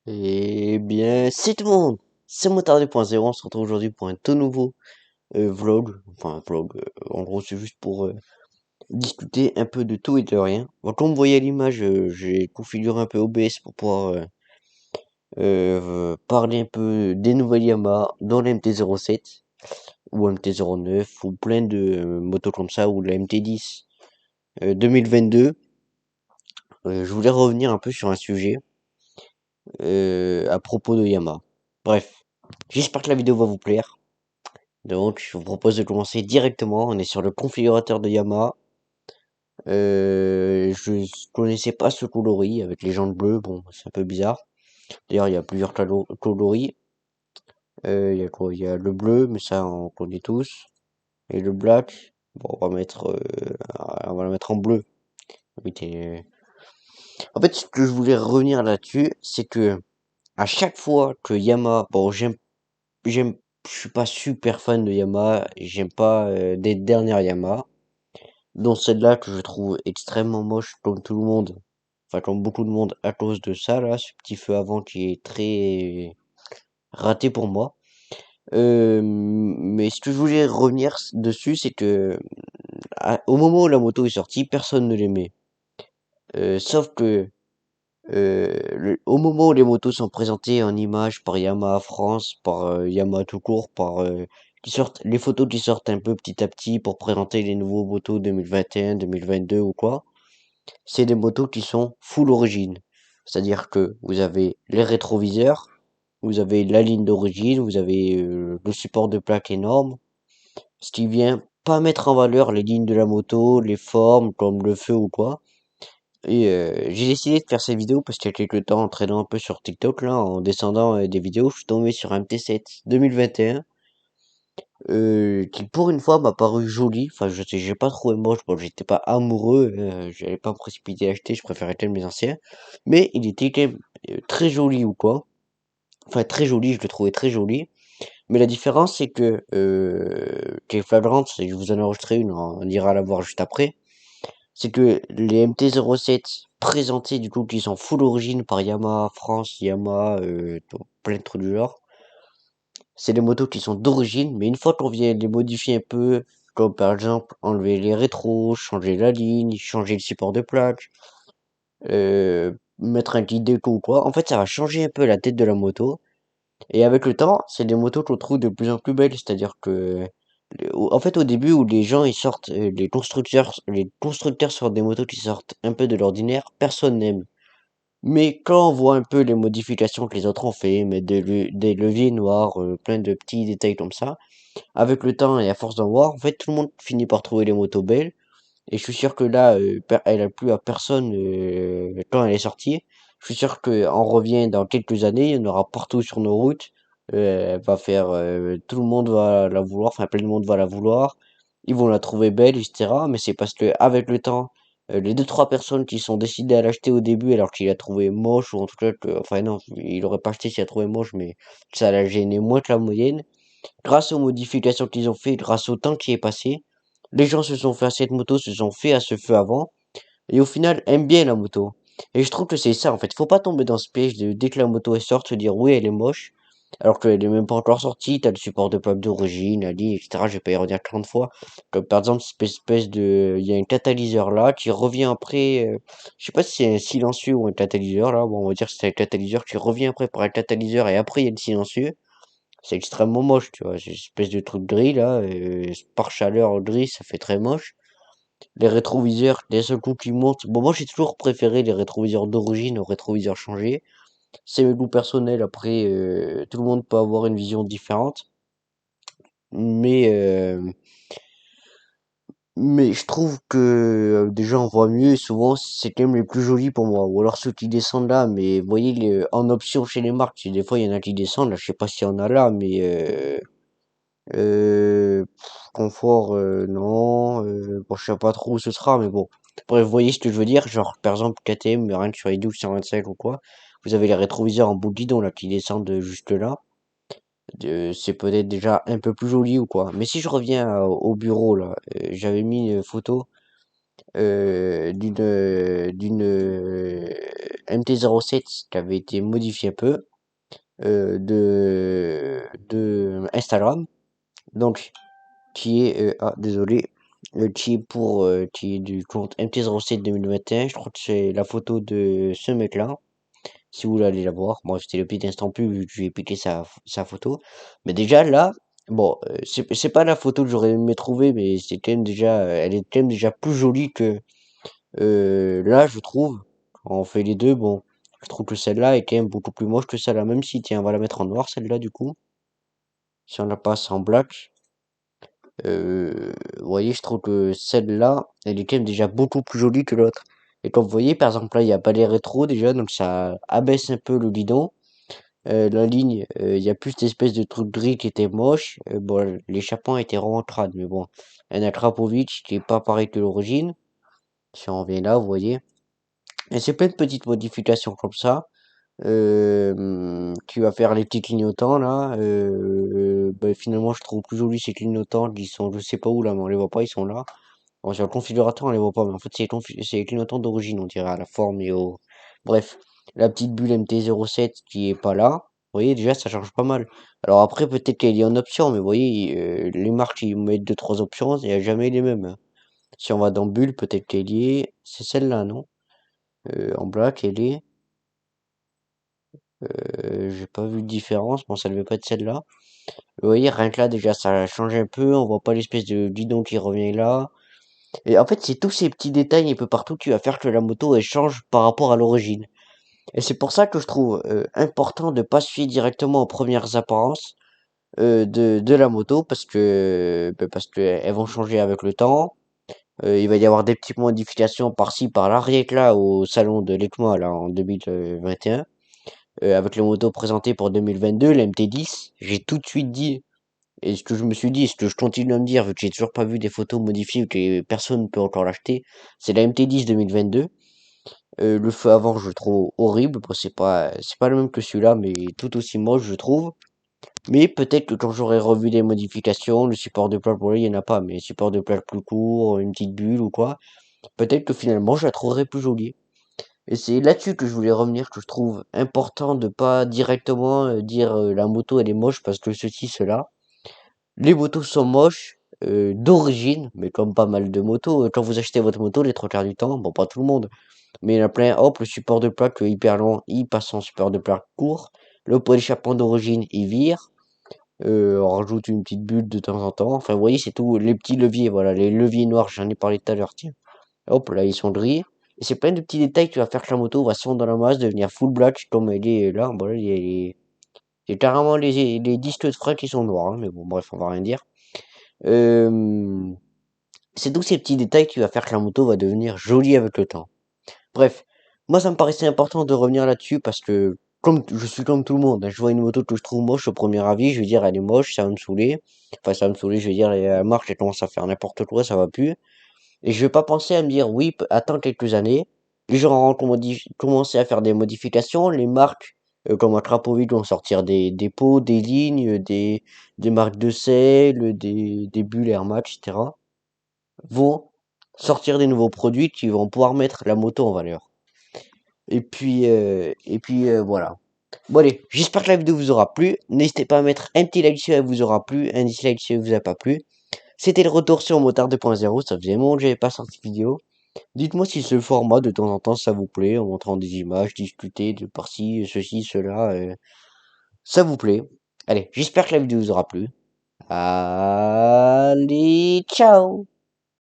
Eh bien, c'est tout le monde! C'est Motard 2.0, on se retrouve aujourd'hui pour un tout nouveau vlog. Enfin, un vlog, en gros, c'est juste pour discuter un peu de tout et de rien. Donc, comme vous voyez à l'image, j'ai configuré un peu OBS pour pouvoir parler un peu des nouvelles Yamaha dans la MT-07 ou MT-09 ou plein de motos comme ça, ou la MT-10 2022. Je voulais revenir un peu sur un sujet à propos de Yamaha. Bref, j'espère que la vidéo va vous plaire. Donc, je vous propose de commencer directement. On est sur le configurateur de Yamaha. Je connaissais pas ce coloris avec les jantes bleues. Bon, c'est un peu bizarre. D'ailleurs, il y a plusieurs coloris. Il y a quoi? Il y a le bleu, mais ça, on connaît tous. Et le black. Bon, on va le mettre en bleu. Oui, en fait, ce que je voulais revenir là-dessus, c'est que à chaque fois que Yamaha, bon, j'aime, je suis pas super fan de Yamaha. J'aime pas des dernières Yamaha. Dont celle-là que je trouve extrêmement moche comme tout le monde, enfin comme beaucoup de monde à cause de ça là, ce petit feu avant qui est très raté pour moi. Mais ce que je voulais revenir dessus, c'est que au moment où la moto est sortie, personne ne l'aimait. Sauf que au moment où les motos sont présentées en images par Yamaha France, par Yamaha tout court, par qui sortent les photos qui sortent un peu petit à petit pour présenter les nouveaux motos 2021, 2022 ou quoi. C'est des motos qui sont full origine. C'est-à-dire que vous avez les rétroviseurs, vous avez la ligne d'origine, vous avez le support de plaque énorme, ce qui vient pas mettre en valeur les lignes de la moto, les formes comme le feu ou quoi. Et j'ai décidé de faire cette vidéo parce qu'il y a quelques temps, en traînant un peu sur TikTok, là, en descendant des vidéos, je suis tombé sur un MT-7 2021 qui pour une fois m'a paru joli. Enfin, je sais, j'ai pas trouvé moche. Bon, j'étais pas amoureux, j'allais pas me précipiter à acheter, je préférais tel mes anciens. Mais il était quand même très joli ou quoi. Enfin, très joli, je le trouvais très joli. Mais la différence, c'est que, qui est flagrante, c'est que je vous en ai enregistré une, on ira la voir juste après. C'est que les MT-07 présentés, du coup, qui sont full origine par Yamaha France, Yamaha, plein de trucs du genre, c'est des motos qui sont d'origine, mais une fois qu'on vient les modifier un peu, comme par exemple enlever les rétros, changer la ligne, changer le support de plaque, mettre un guide déco ou quoi, en fait ça va changer un peu la tête de la moto. Et avec le temps, c'est des motos qu'on trouve de plus en plus belles, c'est-à-dire que en fait au début où les gens ils sortent, les constructeurs sortent des motos qui sortent un peu de l'ordinaire, personne n'aime. Mais quand on voit un peu les modifications que les autres ont fait, mettre des leviers noirs, plein de petits détails comme ça, avec le temps et à force d'en voir, en fait, tout le monde finit par trouver les motos belles. Et je suis sûr que là, elle a plu à personne quand elle est sortie. Je suis sûr qu'on revient dans quelques années, il y en aura partout sur nos routes. Elle va faire, tout le monde va la vouloir, enfin plein de monde va la vouloir. Ils vont la trouver belle, etc. Mais c'est parce que avec le temps, les deux trois personnes qui sont décidées à l'acheter au début alors qu'il a trouvé moche ou en tout cas que, enfin non, il aurait pas acheté s'il a trouvé moche, mais ça l'a gêné moins que la moyenne. Grâce aux modifications qu'ils ont fait, grâce au temps qui est passé, les gens se sont fait à cette moto, se sont fait à ce feu avant, et au final aiment bien la moto. Et je trouve que c'est ça en fait. Faut pas tomber dans ce piège de dès que la moto est sortie, se dire oui elle est moche, alors qu'elle est même pas encore sortie, t'as le support de plaque d'origine, la ligne, etc. Je vais pas y revenir 30 fois. Comme par exemple cette espèce de. Il y a un catalyseur là qui revient après. Je sais pas si c'est un silencieux ou un catalyseur là. Bon on va dire que c'est un catalyseur qui revient après par un catalyseur et après il y a le silencieux. C'est extrêmement moche, tu vois. C'est une espèce de truc gris là, par chaleur gris, ça fait très moche. Les rétroviseurs, des seuls coups qui montent. Bon, moi j'ai toujours préféré les rétroviseurs d'origine aux rétroviseurs changés. C'est mes goûts personnels. Après, tout le monde peut avoir une vision différente. Mais, mais je trouve que déjà on voit mieux et souvent c'est quand même les plus jolis pour moi. Ou alors ceux qui descendent là, mais vous voyez en option chez les marques, des fois il y en a qui descendent, là je sais pas s'il y en a là, mais confort, non, bon, je sais pas trop où ce sera, mais bon. Bref, vous voyez ce que je veux dire, genre, par exemple, KTM, rien que sur les 1225 ou quoi, vous avez les rétroviseurs en bout de guidon, là, qui descendent juste là. C'est peut-être déjà un peu plus joli ou quoi. Mais si je reviens au bureau, là, j'avais mis une photo. MT-07 qui avait été modifiée un peu de Instagram, donc qui est désolé, qui est du compte MT-07 2021. Je crois que c'est la photo de ce mec-là. Si vous voulez aller la voir, moi c'était le petit instant pub vu que j'ai piqué sa photo. Mais déjà là, bon, c'est pas la photo que j'aurais aimé trouver, mais c'est quand même déjà, elle est quand même déjà plus jolie que là, je trouve. Quand on fait les deux, bon, je trouve que celle-là est quand même beaucoup plus moche que celle-là, même si, tiens, on va la mettre en noir, celle-là, du coup. Si on la passe en black, vous voyez, je trouve que celle-là, elle est quand même déjà beaucoup plus jolie que l'autre. Et comme vous voyez, par exemple, là, il n'y a pas les rétros déjà, donc ça abaisse un peu le guidon. La ligne, il y a plus d'espèces de trucs gris qui étaient moches. Bon, l'échappement était vraiment crade, mais bon. Un Akrapovic qui est pas pareil que l'origine. Si on revient là, vous voyez. Et c'est plein de petites modifications comme ça. Tu vas faire les petits clignotants là. Bah, finalement, je trouve plus joli ces clignotants qui sont, je sais pas où là, mais on les voit pas, ils sont là. Bon, sur le configurateur, on les voit pas, mais en fait, c'est les clignotants d'origine, on dirait, à la forme et au. Bref, la petite bulle MT-07 qui est pas là. Vous voyez, déjà, ça change pas mal. Alors après, peut-être qu'elle est en option, mais vous voyez, les marques, ils mettent deux, trois options, il n'y a jamais les mêmes, hein. Si on va dans bulle, peut-être qu'elle y est. C'est celle-là, non? En black, elle est. J'ai pas vu de différence. Bon, ça devait pas être celle-là. Vous voyez, rien que là, déjà, ça change un peu. On voit pas l'espèce de guidon qui revient là. Et en fait, c'est tous ces petits détails un peu partout qui va faire que la moto, elle change par rapport à l'origine. Et c'est pour ça que je trouve important de pas se fier directement aux premières apparences de la moto, parce que elles vont changer avec le temps. Il va y avoir des petites modifications par-ci, par-là. Rien que là, au salon de l'ECMA, là, en 2021. Avec les motos présentées pour 2022, la MT10, j'ai tout de suite dit, et ce que je me suis dit, et ce que je continue à me dire, vu que j'ai toujours pas vu des photos modifiées, que personne ne peut encore l'acheter, c'est la MT10 2022. Le feu avant, je le trouve horrible. Bon, c'est pas le même que celui-là, mais tout aussi moche, je trouve. Mais peut-être que quand j'aurai revu les modifications, le support de plaque, bon, là, il y en a pas, mais support de plaque plus court, une petite bulle ou quoi, peut-être que finalement, je la trouverai plus jolie. Et c'est là-dessus que je voulais revenir, que je trouve important de pas directement dire la moto elle est moche parce que ceci, cela. Les motos sont moches d'origine, mais comme pas mal de motos, quand vous achetez votre moto, les trois quarts du temps, bon pas tout le monde, mais il y en a plein, hop, le support de plaque hyper long, il passe en support de plaque court. Le pot d'échappement d'origine, il vire. On rajoute une petite bulle de temps en temps. Enfin, vous voyez, c'est tout. Les petits leviers, voilà, les leviers noirs, j'en ai parlé tout à l'heure, tiens. Hop, là, ils sont gris. Et c'est plein de petits détails qui va faire que la moto va se fondre dans la masse, devenir full black, comme elle est là. Bon, là, il y a carrément les disques de frein qui sont noirs, hein, mais bon, bref, on va rien dire. Euh, c'est tous ces petits détails qui va faire que la moto va devenir jolie avec le temps. Bref, moi, ça me paraissait important de revenir là-dessus parce que, comme je suis comme tout le monde, hein, je vois une moto que je trouve moche au premier avis, je vais dire, elle est moche, ça va me saouler. Enfin, ça va me saouler, je vais dire, la marque, elle commence à faire n'importe quoi, ça va plus. Et je vais pas penser à me dire, oui, attends quelques années. Les gens auront commencé à faire des modifications. Les marques, comme Akrapovic, vont sortir des pots, des lignes, des marques de sel, des bulles Air Max, etc. Vont sortir des nouveaux produits qui vont pouvoir mettre la moto en valeur. Voilà. Bon allez, j'espère que la vidéo vous aura plu. N'hésitez pas à mettre un petit like si elle vous aura plu, un dislike si elle vous a pas plu. C'était le retour sur Motard 2.0, ça faisait un moment que j'avais pas sorti de vidéo. Dites-moi si ce format de temps en temps ça vous plaît, en montrant des images, discuter de par-ci, ceci, cela, ça vous plaît. Allez, j'espère que la vidéo vous aura plu. Allez, ciao!